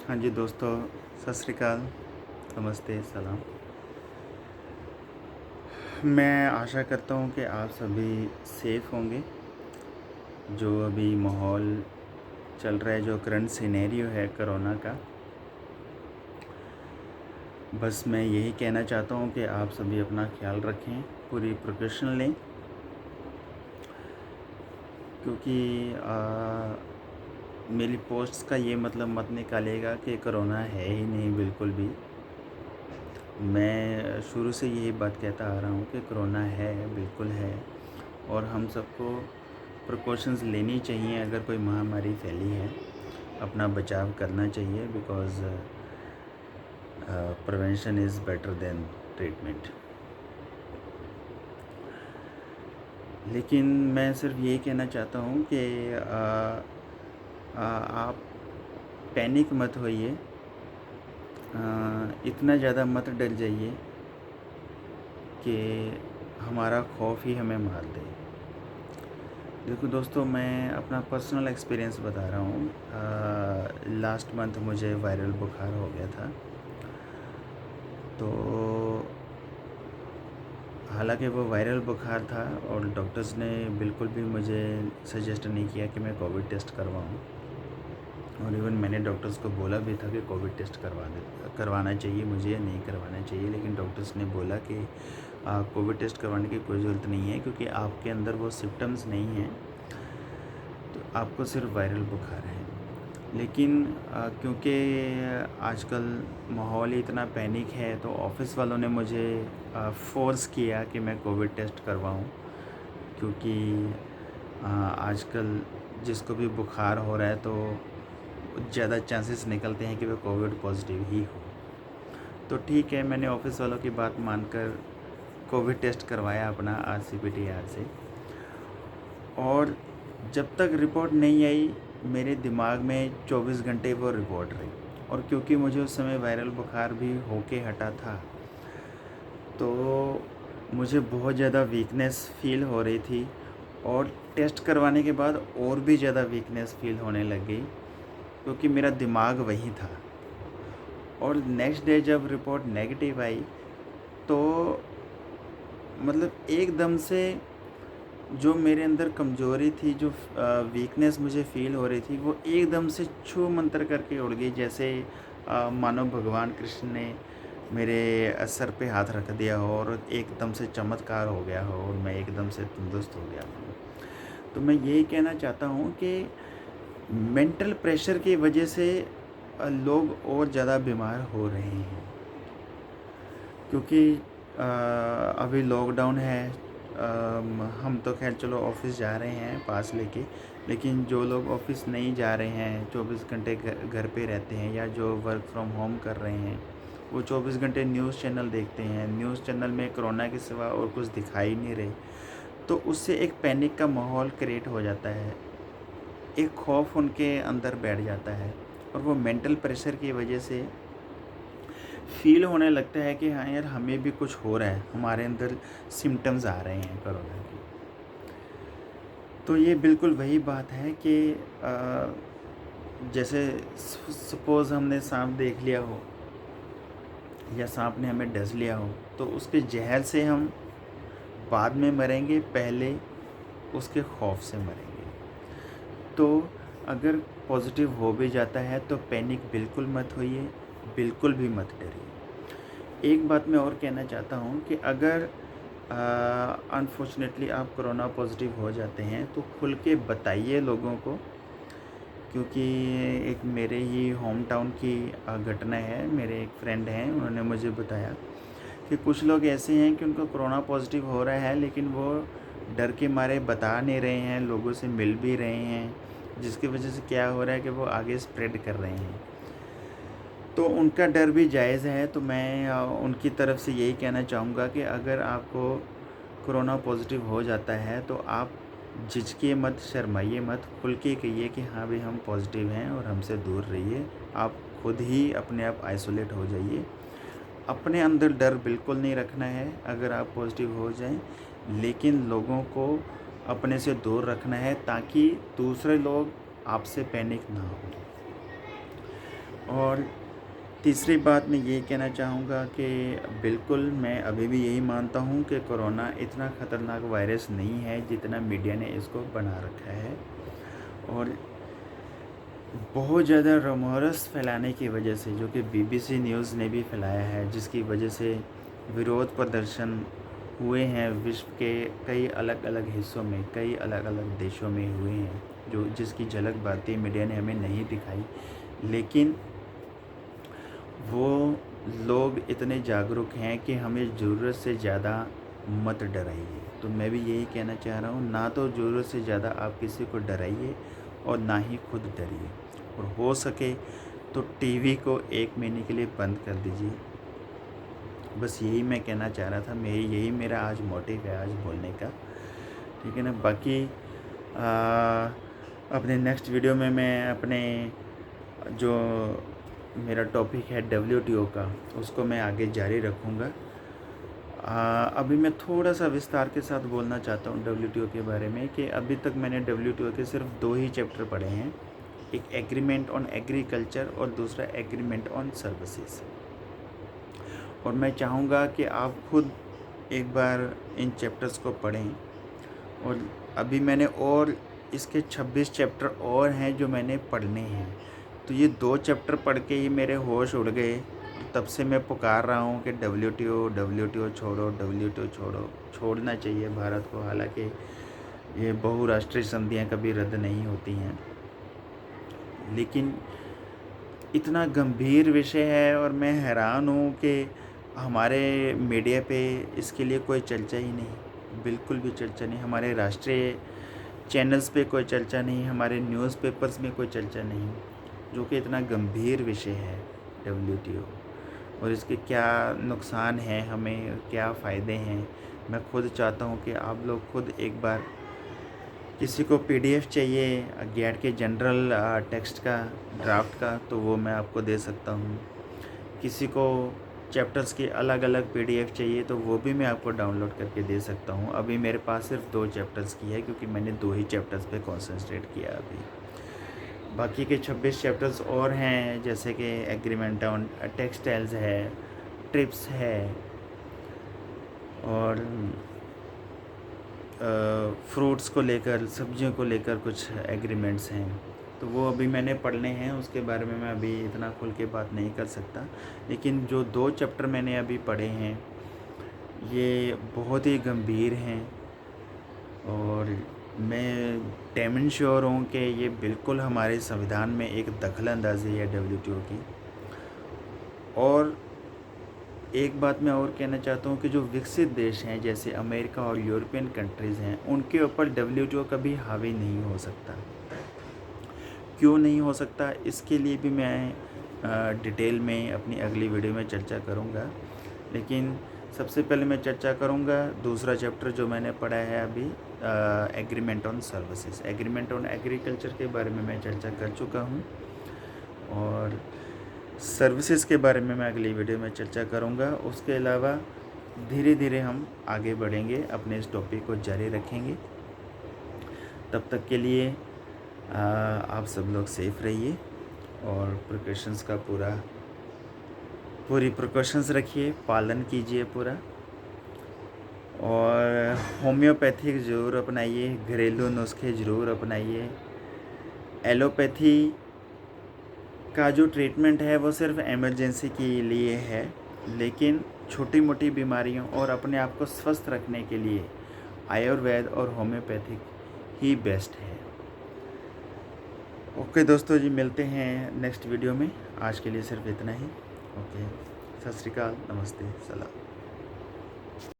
हाँ जी दोस्तों, सत श्री अकाल, नमस्ते, सलाम। मैं आशा करता हूँ कि आप सभी सेफ़ होंगे। जो अभी माहौल चल रहा है, जो करंट सिनेरियो है कोरोना का, बस मैं यही कहना चाहता हूँ कि आप सभी अपना ख़्याल रखें, पूरी प्रिकॉशन लें, क्योंकि मेरी पोस्ट्स का ये मतलब मत निकालिएगा कि कोरोना है ही नहीं बिल्कुल भी। मैं शुरू से यही बात कहता आ रहा हूँ कि कोरोना है, बिल्कुल है, और हम सबको प्रिकॉशंस लेनी चाहिए। अगर कोई महामारी फैली है, अपना बचाव करना चाहिए, because prevention is better than treatment. लेकिन मैं सिर्फ यही कहना चाहता हूँ कि आप पैनिक मत होइए, इतना ज़्यादा मत डर जाइए कि हमारा खौफ ही हमें मार दे। देखो दोस्तों, मैं अपना पर्सनल एक्सपीरियंस बता रहा हूँ। लास्ट मंथ मुझे वायरल बुखार हो गया था। तो हालांकि वो वायरल बुखार था और डॉक्टर्स ने बिल्कुल भी मुझे सजेस्ट नहीं किया कि मैं कोविड टेस्ट करवाऊँ, और इवन मैंने डॉक्टर्स को बोला भी था कि कोविड टेस्ट करवाना चाहिए मुझे या नहीं करवाना चाहिए, लेकिन डॉक्टर्स ने बोला कि कोविड टेस्ट करवाने की कोई ज़रूरत नहीं है, क्योंकि आपके अंदर वो सिम्टम्स नहीं हैं, तो आपको सिर्फ वायरल बुखार है। लेकिन क्योंकि आजकल माहौल ही इतना पैनिक है, तो ऑफ़िस वालों ने मुझे फ़ोर्स किया कि मैं कोविड टेस्ट करवाऊँ, क्योंकि आजकल जिसको भी बुखार हो रहा है तो ज़्यादा चांसेस निकलते हैं कि वो कोविड पॉजिटिव ही हो। तो ठीक है, मैंने ऑफ़िस वालों की बात मानकर कोविड टेस्ट करवाया अपना आरसीपीसीआर से, और जब तक रिपोर्ट नहीं आई, मेरे दिमाग में 24 घंटे वो रिपोर्ट रही। और क्योंकि मुझे उस समय वायरल बुखार भी होके हटा था, तो मुझे बहुत ज़्यादा वीकनेस फ़ील हो रही थी, और टेस्ट करवाने के बाद और भी ज़्यादा वीकनेस फ़ील होने लग गई, क्योंकि मेरा दिमाग वहीं था। और नेक्स्ट डे जब रिपोर्ट नेगेटिव आई, तो मतलब एकदम से जो मेरे अंदर कमज़ोरी थी, जो वीकनेस मुझे फ़ील हो रही थी, वो एकदम से छू मंतर करके उड़ गई, जैसे मानो भगवान कृष्ण ने मेरे सर पे हाथ रख दिया हो और एकदम से चमत्कार हो गया हो और मैं एकदम से तंदुरुस्त हो गया हूँ। तो मैं यही कहना चाहता हूँ कि मेंटल प्रेशर की वजह से लोग और ज़्यादा बीमार हो रहे हैं, क्योंकि अभी लॉकडाउन है। हम तो खैर चलो ऑफ़िस जा रहे हैं पास लेके, लेकिन जो लोग ऑफ़िस नहीं जा रहे हैं, 24 घंटे घर पे रहते हैं, या जो वर्क फ्रॉम होम कर रहे हैं, वो 24 घंटे न्यूज़ चैनल देखते हैं। न्यूज़ चैनल में कोरोना के सिवा और कुछ दिखाई नहीं रहे, तो उससे एक पैनिक का माहौल क्रिएट हो जाता है, एक खौफ उनके अंदर बैठ जाता है, और वो मेंटल प्रेशर की वजह से फ़ील होने लगता है कि हाँ यार, हमें भी कुछ हो रहा है, हमारे अंदर सिम्पटम्स आ रहे हैं कोरोना के। तो ये बिल्कुल वही बात है कि जैसे सपोज़ हमने साँप देख लिया हो, या साँप ने हमें डस लिया हो, तो उसके ज़हर से हम बाद में मरेंगे, पहले उसके खौफ से मरेंगे। तो अगर पॉज़िटिव हो भी जाता है तो पैनिक बिल्कुल मत होइए, बिल्कुल भी मत डरिए। एक बात मैं और कहना चाहता हूँ कि अगर अनफॉर्चुनेटली आप कोरोना पॉज़िटिव हो जाते हैं, तो खुल के बताइए लोगों को, क्योंकि एक मेरे ही होम टाउन की घटना है। मेरे एक फ्रेंड हैं, उन्होंने मुझे बताया कि कुछ लोग ऐसे हैं कि उनको कोरोना पॉज़िटिव हो रहा है, लेकिन वो डर के मारे बता नहीं रहे हैं, लोगों से मिल भी रहे हैं, जिसकी वजह से क्या हो रहा है कि वो आगे स्प्रेड कर रहे हैं। तो उनका डर भी जायज़ है। तो मैं उनकी तरफ से यही कहना चाहूँगा कि अगर आपको कोरोना पॉज़िटिव हो जाता है, तो आप झिझकिए मत, शर्माइए मत, खुल के कहिए कि हाँ भाई, हम पॉज़िटिव हैं और हमसे दूर रहिए। आप खुद ही अपने आप आइसोलेट हो जाइए। अपने अंदर डर बिल्कुल नहीं रखना है अगर आप पॉज़िटिव हो जाएं, लेकिन लोगों को अपने से दूर रखना है, ताकि दूसरे लोग आपसे पैनिक ना हो। और तीसरी बात मैं ये कहना चाहूँगा कि बिल्कुल मैं अभी भी यही मानता हूँ कि कोरोना इतना ख़तरनाक वायरस नहीं है जितना मीडिया ने इसको बना रखा है। और बहुत ज़्यादा रमोरस फैलाने की वजह से, जो कि बीबीसी न्यूज़ ने भी फैलाया है, जिसकी वजह से विरोध प्रदर्शन हुए हैं विश्व के कई अलग अलग हिस्सों में, कई अलग अलग देशों में हुए हैं, जो जिसकी झलक भारतीय मीडिया ने हमें नहीं दिखाई। लेकिन वो लोग इतने जागरूक हैं कि हमें ज़रूरत से ज़्यादा मत डराइए। तो मैं भी यही कहना चाह रहा हूँ, ना तो ज़रूरत से ज़्यादा आप किसी को डराइए और ना ही खुद डरिए। और हो सके तो टीवी को 1 महीने के लिए बंद कर दीजिए। बस यही मैं कहना चाह रहा था। यही मेरा आज मोटिव है आज बोलने का, ठीक है ना। बाकी अपने नेक्स्ट वीडियो में मैं अपने जो मेरा टॉपिक है WTO का, उसको मैं आगे जारी रखूँगा। अभी मैं थोड़ा सा विस्तार के साथ बोलना चाहता हूँ WTO के बारे में, कि अभी तक मैंने WTO के सिर्फ 2 ही चैप्टर पढ़े हैं। एक एग्रीमेंट ऑन एग्रीकल्चर और दूसरा एग्रीमेंट ऑन सर्विसेज। और मैं चाहूँगा कि आप खुद एक बार इन चैप्टर्स को पढ़ें। और अभी मैंने और इसके 26 चैप्टर और हैं जो मैंने पढ़ने हैं। तो ये 2 चैप्टर पढ़ के ही मेरे होश उड़ गए। तब से मैं पुकार रहा हूँ कि WTO छोड़ो, WTO छोड़ो। छोड़ना चाहिए भारत को, हालांकि ये बहुराष्ट्रीय संधियाँ कभी रद्द नहीं होती हैं। लेकिन इतना गंभीर विषय है और मैं हैरान हूँ कि हमारे मीडिया पे इसके लिए कोई चर्चा ही नहीं, बिल्कुल भी चर्चा नहीं। हमारे राष्ट्रीय चैनल्स पे कोई चर्चा नहीं, हमारे न्यूज़पेपर्स में कोई चर्चा नहीं, जो कि इतना गंभीर विषय है WTO। और इसके क्या नुकसान हैं, हमें क्या फ़ायदे हैं। मैं खुद चाहता हूँ कि आप लोग खुद एक बार, किसी को PDF चाहिए गैट के जनरल टेक्स्ट का ड्राफ्ट का, तो वो मैं आपको दे सकता हूँ। किसी को चैप्टर्स की अलग अलग PDF चाहिए तो वो भी मैं आपको डाउनलोड करके दे सकता हूँ। अभी मेरे पास सिर्फ 2 चैप्टर्स की है, क्योंकि मैंने 2 ही चैप्टर्स पे कॉन्सेंट्रेट किया अभी। बाकी के 26 चैप्टर्स और हैं, जैसे कि एग्रीमेंट ऑन टेक्सटाइल्स है, ट्रिप्स है, और फ्रूट्स को लेकर, सब्जियों को लेकर कुछ एग्रीमेंट्स हैं। तो वो अभी मैंने पढ़ने हैं, उसके बारे में मैं अभी इतना खुल के बात नहीं कर सकता। लेकिन जो 2 चैप्टर मैंने अभी पढ़े हैं ये बहुत ही गंभीर हैं। और मैं डैम श्योर हूँ कि ये बिल्कुल हमारे संविधान में एक दखल-अंदाज़ी है WTO की। और एक बात मैं और कहना चाहता हूँ कि जो विकसित देश हैं जैसे अमेरिका और यूरोपियन कंट्रीज़ हैं, उनके ऊपर WTO कभी हावी नहीं हो सकता। क्यों नहीं हो सकता, इसके लिए भी मैं डिटेल में अपनी अगली वीडियो में चर्चा करूँगा। लेकिन सबसे पहले मैं चर्चा करूँगा दूसरा चैप्टर जो मैंने पढ़ा है अभी, agreement on services. Agreement on agriculture के बारे में मैं चर्चा कर चुका हूँ, और सर्विसेज के बारे में मैं अगली वीडियो में चर्चा करूँगा। उसके अलावा धीरे धीरे हम आगे बढ़ेंगे, अपने इस टॉपिक को जारी रखेंगे। तब तक के लिए आप सब लोग सेफ़ रहिए और प्रिकॉशंस का पूरी प्रिकॉशंस रखिए, पालन कीजिए पूरा। और होम्योपैथिक ज़रूर अपनाइए, घरेलू नुस्खे ज़रूर अपनाइए। एलोपैथी का जो ट्रीटमेंट है वो सिर्फ इमरजेंसी के लिए है, लेकिन छोटी मोटी बीमारियों और अपने आप को स्वस्थ रखने के लिए आयुर्वेद और होम्योपैथिक ही बेस्ट है। ओके दोस्तों जी, मिलते हैं नेक्स्ट वीडियो में। आज के लिए सिर्फ इतना ही। ओके, सत श्री अकाल, नमस्ते, सलाम।